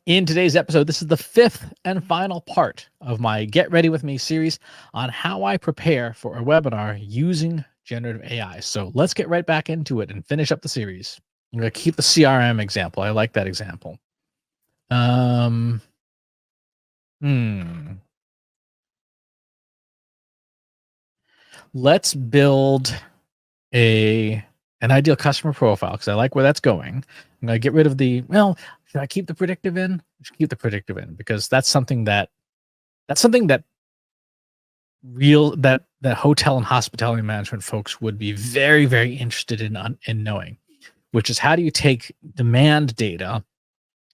In today's episode, this is the fifth and final part of my Get Ready With Me series on how I prepare for a webinar using generative AI. So let's get right back into it and finish up the series. I'm going to keep the CRM example. I like that example. Let's build an ideal customer profile because I like where that's going. I'm going to get rid of should I keep the predictive in? I should keep the predictive in because that's something that that hotel and hospitality management folks would be very, very interested in knowing, which is how do you take demand data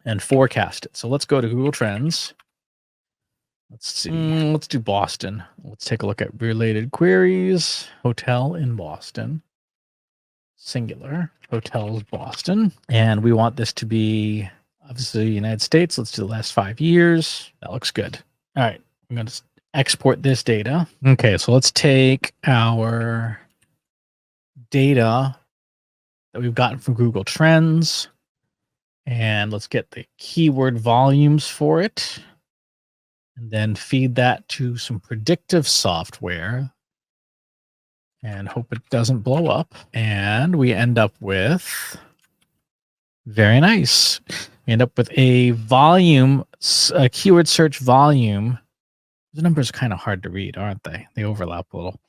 and forecast it. So let's go to Google Trends. Let's see. Let's do Boston. Let's take a look at related queries. Hotel in Boston. Singular. Hotels Boston. And we want this to be obviously United States. Let's do the last 5 years. That looks good. All right. I'm going to export this data. Okay, so let's take our data that we've gotten from Google Trends and let's get the keyword volumes for it and then feed that to some predictive software and hope it doesn't blow up. And we end up with, very nice. We end up with a volume, a keyword search volume. The numbers are kind of hard to read, aren't they? They overlap a little.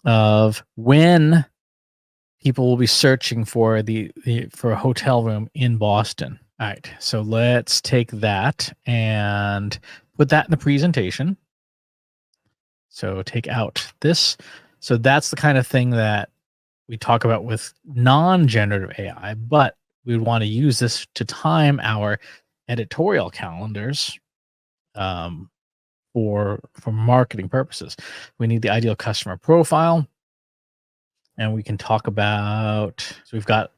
Of when people will be searching for for a hotel room in Boston. All right, so let's take that and put that in the presentation. So take out this. So that's the kind of thing that we talk about with non-generative AI, but we would want to use this to time our editorial calendars for marketing purposes. We need the ideal customer profile. And we can talk about, so we've got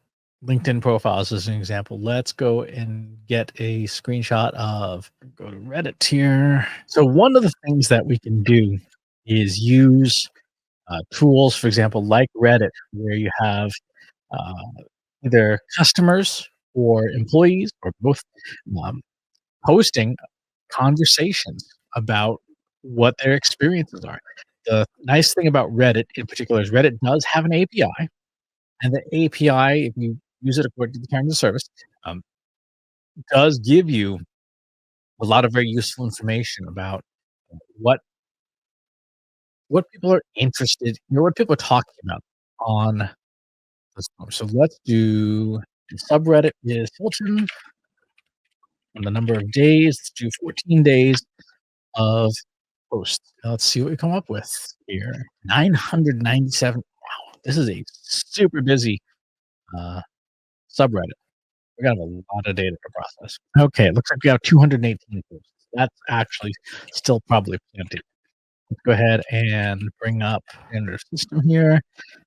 LinkedIn profiles as an example. Let's go and get a screenshot of, go to Reddit here. So one of the things that we can do is use tools, for example, like Reddit, where you have either customers or employees or both posting conversations about what their experiences are. The nice thing about Reddit in particular is Reddit does have an API, and the API, if you use it according to the terms of service, um, does give you a lot of very useful information about what people are interested, what people are talking about on this form. So let's do the subreddit is Hilton, and the number of days. Let's do 14 days of posts. Now let's see what we come up with here. 997. Wow, this is a super busy subreddit. We got a lot of data to process. Okay, it looks like we have 218 posts. That's actually still probably plenty. Let's go ahead and bring up our system here.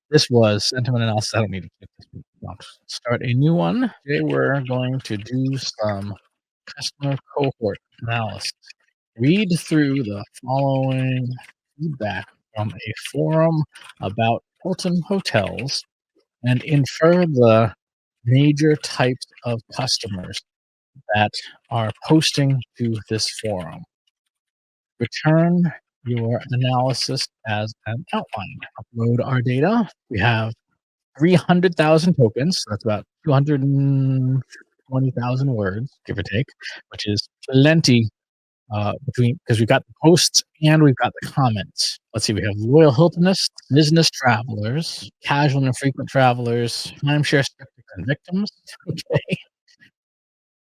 This was sentiment analysis. I don't need to keep this. I'll start a new one. Today we're going to do some customer cohort analysis. Read through the following feedback from a forum about Hilton hotels and infer the major types of customers that are posting to this forum. Return your analysis as an outline. Upload our data. We have 300,000 tokens. That's about 220,000 words, give or take, which is plenty because we've got the posts and we've got the comments. Let's see, we have loyal Hiltonists, business travelers, casual and frequent travelers, timeshare skeptics and victims. Okay. I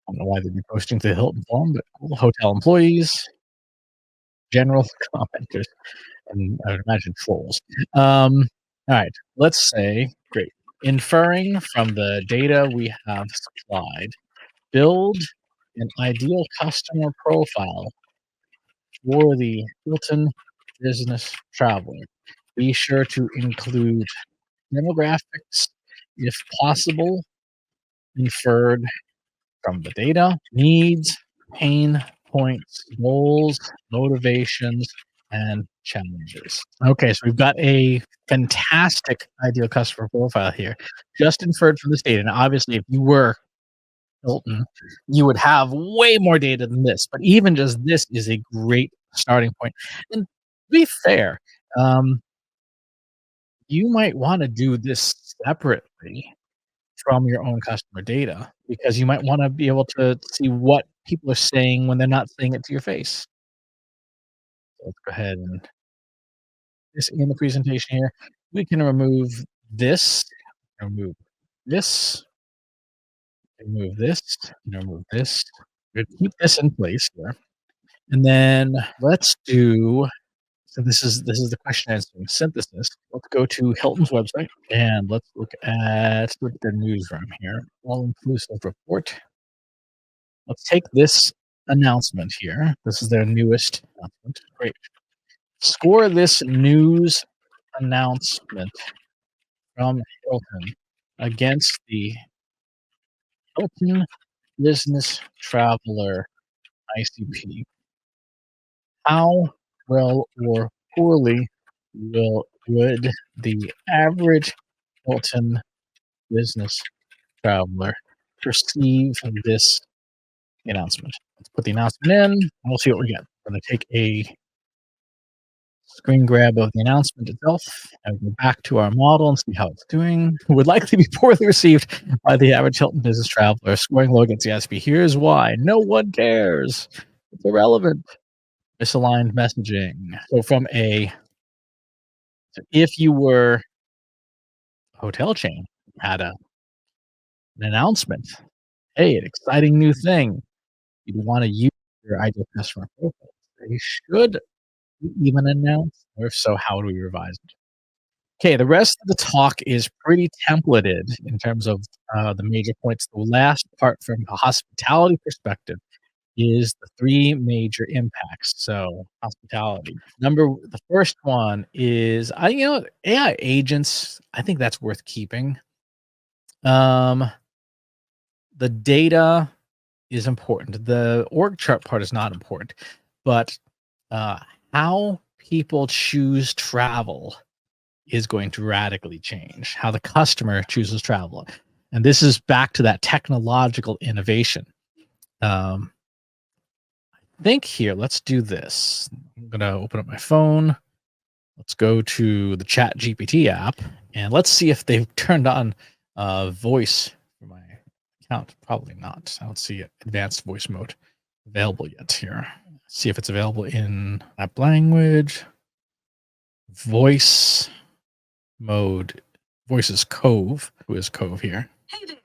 don't know why they'd be posting to the Hilton forum, but cool. Hotel employees, general commenters, and I would imagine trolls. All right, let's say, great. Inferring from the data we have supplied, build an ideal customer profile for the Hilton business traveler. Be sure to include demographics, if possible, inferred from the data, needs, pain points, goals, motivations, and challenges. Okay, so we've got a fantastic ideal customer profile here, just inferred from this data. Now, obviously, if you were Hilton, you would have way more data than this. But even just this is a great starting point. And to be fair, um, you might want to do this separately from your own customer data because you might want to be able to see what people are saying when they're not saying it to your face. So let's go ahead and this in the presentation here. We can remove this, remove this, remove this, remove this. We're gonna keep this in place here. And then let's do so this is the question answering synthesis. Let's go to Hilton's website and let's look at their newsroom here. All inclusive report. Let's take this announcement here. This is their newest announcement. Great. Score this news announcement from Hilton against the Hilton Business Traveler ICP. How well or poorly would the average Hilton business traveler perceive this announcement? Let's put the announcement in, and we'll see what we get. I'm going to take a screen grab of the announcement itself and go back to our model and see how it's doing. Would likely be poorly received by the average Hilton business traveler, scoring low against the ICP. Here's why. No one cares. It's irrelevant. Misaligned messaging. So if you were a hotel chain, had an announcement, hey, an exciting new thing, you'd want to use your ideal customer profile. They should even announce, or if so, how do we revise it? Okay, the rest of the talk is pretty templated in terms of the major points. The last part from a hospitality perspective is the three major impacts. So hospitality. The first one is AI agents. I think that's worth keeping. Um, the data is important. The org chart part is not important, but uh, how people choose travel is going to radically change. How the customer chooses travel, and this is back to that technological innovation. Um, think here, let's do this. I'm gonna open up my phone. Let's go to the Chat GPT app and let's see if they've turned on voice for my account. Probably not. I don't see advanced voice mode available yet here. See if it's available in app language. Voice mode. Voice is Cove. Who is Cove here? Hey there.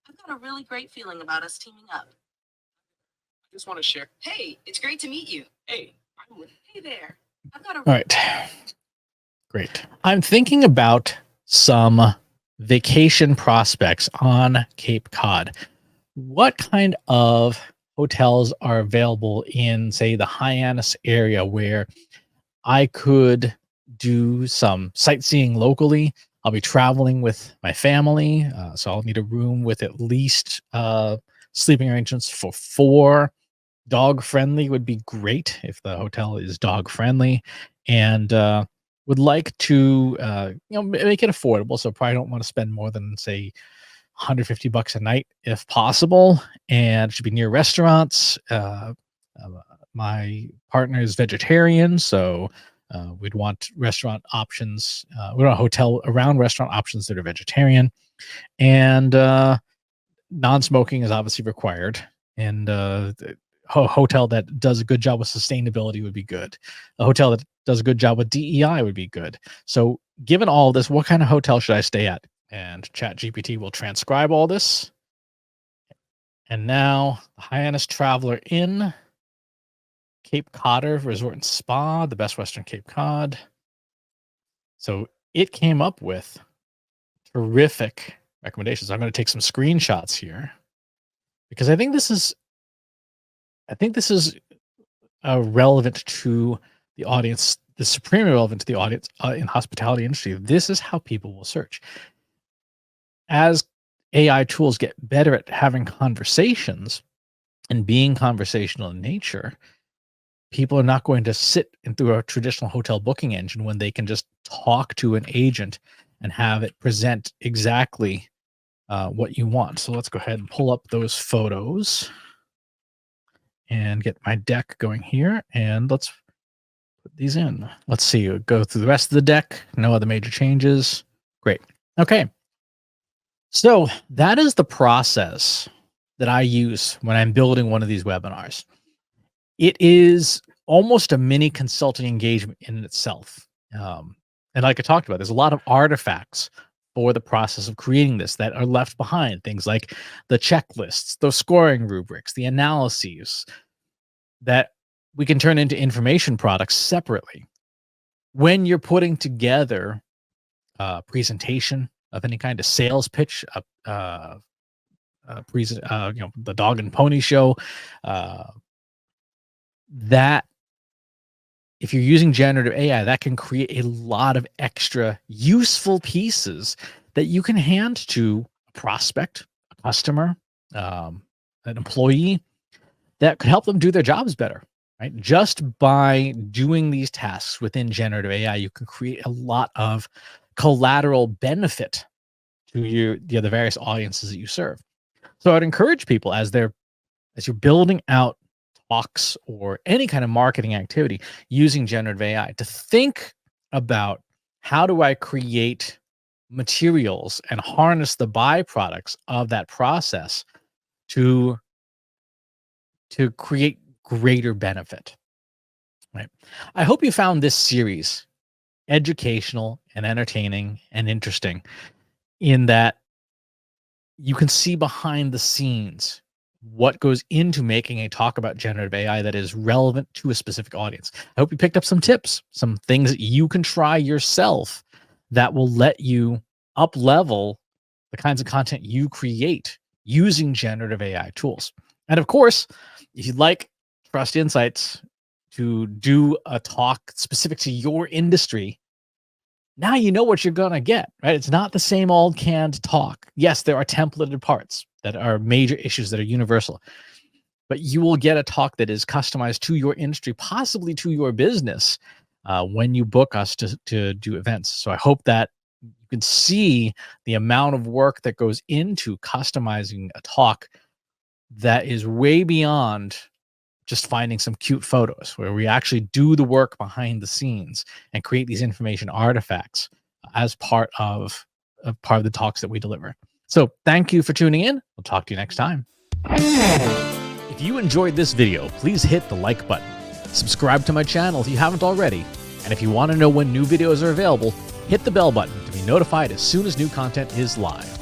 I've got a really great feeling about us teaming up. I just want to share. Hey, it's great to meet you. Hey, Hey there. I've got a All right. Great. I'm thinking about some vacation prospects on Cape Cod. What kind of hotels are available in, say, the Hyannis area where I could do some sightseeing locally? I'll be traveling with my family, so I'll need a room with at least sleeping arrangements for four. Dog friendly would be great if the hotel is dog friendly, and would like to make it affordable. So probably don't want to spend more than say $150 a night if possible, and it should be near restaurants. Uh, my partner is vegetarian, so we'd want restaurant options. We want a hotel around restaurant options that are vegetarian, and non-smoking is obviously required. And hotel that does a good job with sustainability would be good. A hotel that does a good job with DEI would be good. So, given all this, what kind of hotel should I stay at? And ChatGPT will transcribe all this. And now, the Hyannis Traveler Inn, Cape Codder Resort and Spa, the Best Western Cape Cod. So, it came up with terrific recommendations. I'm going to take some screenshots here because I think this is relevant to the audience. This is supremely relevant to the audience in hospitality industry. This is how people will search. As AI tools get better at having conversations and being conversational in nature, people are not going to sit through a traditional hotel booking engine when they can just talk to an agent and have it present exactly what you want. So let's go ahead and pull up those photos and get my deck going here. And let's put these in. Let's see, go through the rest of the deck. No other major changes. Great. Okay. So that is the process that I use when I'm building one of these webinars. It is almost a mini consulting engagement in itself. And like I talked about, there's a lot of artifacts for the process of creating this that are left behind. Things like the checklists, the scoring rubrics, the analyses that we can turn into information products separately. When you're putting together a presentation of any kind of sales pitch, the dog and pony show, that if you're using generative AI, that can create a lot of extra useful pieces that you can hand to a prospect, a customer, an employee that could help them do their jobs better, right? Just by doing these tasks within generative AI, you can create a lot of collateral benefit to the various audiences that you serve. So I'd encourage people as you're building out talks or any kind of marketing activity using generative AI to think about, how do I create materials and harness the byproducts of that process to create greater benefit, right? I hope you found this series educational and entertaining and interesting, in that you can see behind the scenes what goes into making a talk about generative AI that is relevant to a specific audience. I hope you picked up some tips, some things that you can try yourself that will let you up level the kinds of content you create using generative AI tools. And of course, if you'd like Trust Insights to do a talk specific to your industry, now you know what you're going to get, right? It's not the same old canned talk. Yes, there are templated parts that are major issues that are universal, but you will get a talk that is customized to your industry, possibly to your business, when you book us to do events. So I hope that you can see the amount of work that goes into customizing a talk that is way beyond just finding some cute photos, where we actually do the work behind the scenes and create these information artifacts as part of the talks that we deliver. So thank you for tuning in. We'll talk to you next time. If you enjoyed this video, please hit the like button. Subscribe to my channel if you haven't already. And if you want to know when new videos are available, hit the bell button to be notified as soon as new content is live.